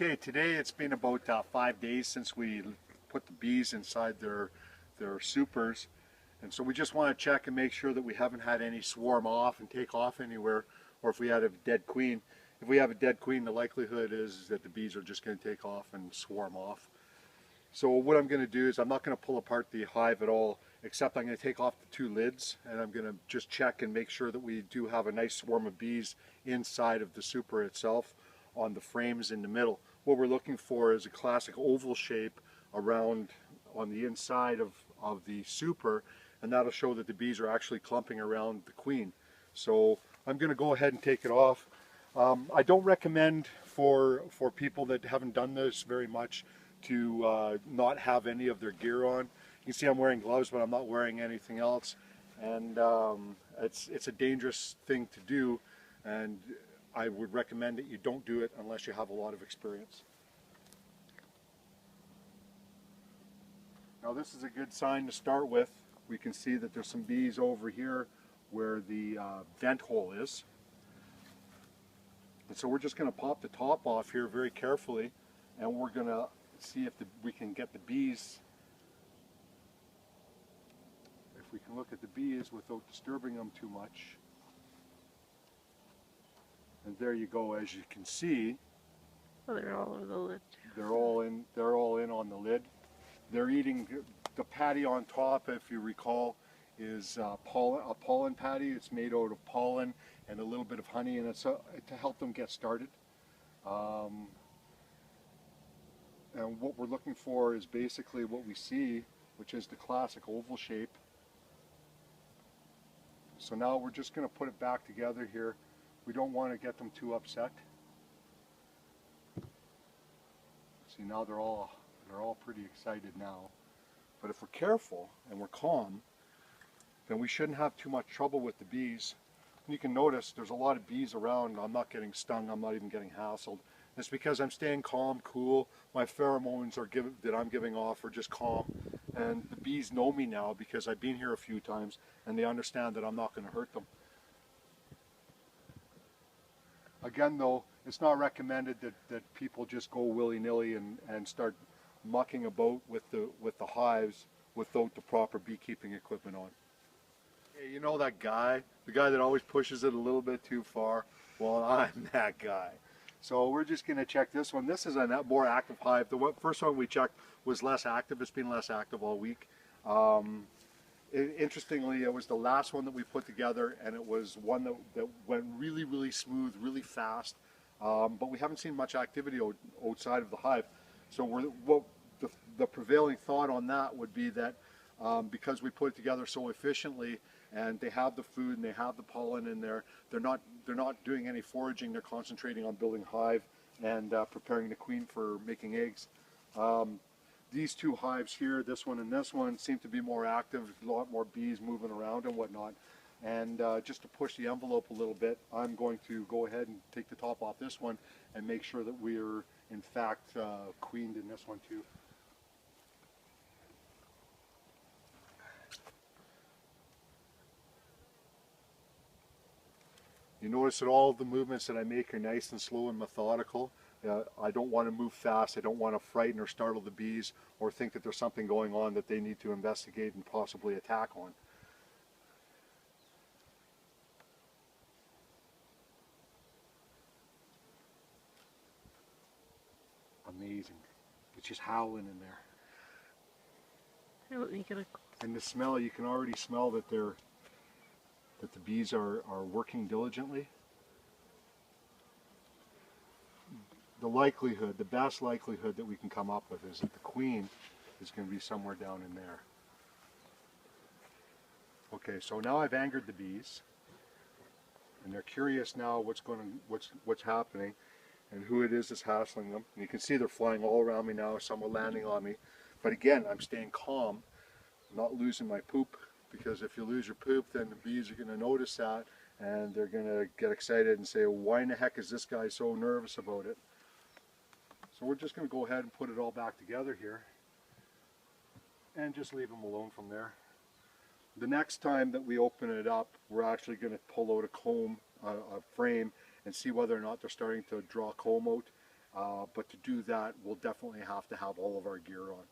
Okay, today it's been about 5 days since we put the bees inside their supers, and so we just want to check and make sure that we haven't had any swarm off and take off anywhere, or if we had a dead queen. If we have a dead queen, the likelihood is that the bees are just going to take off and swarm off. So what I'm going to do is I'm not going to pull apart the hive at all, except I'm going to take off the two lids, and I'm going to just check and make sure that we do have a nice swarm of bees inside of the super itself, on the frames in the middle. What we're looking for is a classic oval shape around on the inside of the super, and that'll show that the bees are actually clumping around the queen. So I'm going to go ahead and take it off. I don't recommend for people that haven't done this very much to not have any of their gear on. You can see I'm wearing gloves, but I'm not wearing anything else, and it's a dangerous thing to do, and I would recommend that you don't do it unless you have a lot of experience. Now this is a good sign to start with. We can see that there's some bees over here where the vent hole is. And so we're just going to pop the top off here very carefully, and we're going to see if we can get the bees, if we can look at the bees without disturbing them too much. And there you go, as you can see. Oh, they're all over the lid. They're all in on the lid. They're eating the patty on top, if you recall, is a pollen patty. It's made out of pollen and a little bit of honey, and it's to help them get started. And what we're looking for is basically what we see, which is the classic oval shape. So now we're just going to put it back together here. We don't want to get them too upset. See, now they're all pretty excited now. But if we're careful and we're calm, then we shouldn't have too much trouble with the bees. And you can notice there's a lot of bees around. I'm not getting stung. I'm not even getting hassled. It's because I'm staying calm, cool. My pheromones that I'm giving off are just calm. And the bees know me now because I've been here a few times, and they understand that I'm not going to hurt them. Again though, it's not recommended that people just go willy-nilly and start mucking about with the hives without the proper beekeeping equipment on. Hey, you know that guy? The guy that always pushes it a little bit too far? Well, I'm that guy. So we're just going to check this one. This is a more active hive. The first one we checked was less active. It's been less active all week. Interestingly, it was the last one that we put together, and it was one that went really, really smooth, really fast, but we haven't seen much activity outside of the hive. So the prevailing thought on that would be that because we put it together so efficiently, and they have the food and they have the pollen in there, they're not doing any foraging. They're concentrating on building hive and preparing the queen for making eggs. These two hives here, this one and this one, seem to be more active, a lot more bees moving around and whatnot. And just to push the envelope a little bit, I'm going to go ahead and take the top off this one and make sure that we're in fact queened in this one too. You notice that all of the movements that I make are nice and slow and methodical. I don't want to move fast. I don't want to frighten or startle the bees or think that there's something going on that they need to investigate and possibly attack on. Amazing. It's just howling in there. Here, let me get a... And the smell, you can already smell that the bees are working diligently. The best likelihood that we can come up with is that the queen is going to be somewhere down in there. Okay, so now I've angered the bees, and they're curious now what's happening and who it is that's hassling them. And you can see they're flying all around me now. Some are landing on me, but again, I'm staying calm, not losing my poop, because if you lose your poop, then the bees are going to notice that, and they're going to get excited and say, why in the heck is this guy so nervous about it? So we're just going to go ahead and put it all back together here and just leave them alone from there. The next time that we open it up, we're actually going to pull out a comb, a frame, and see whether or not they're starting to draw comb out. But to do that, we'll definitely have to have all of our gear on.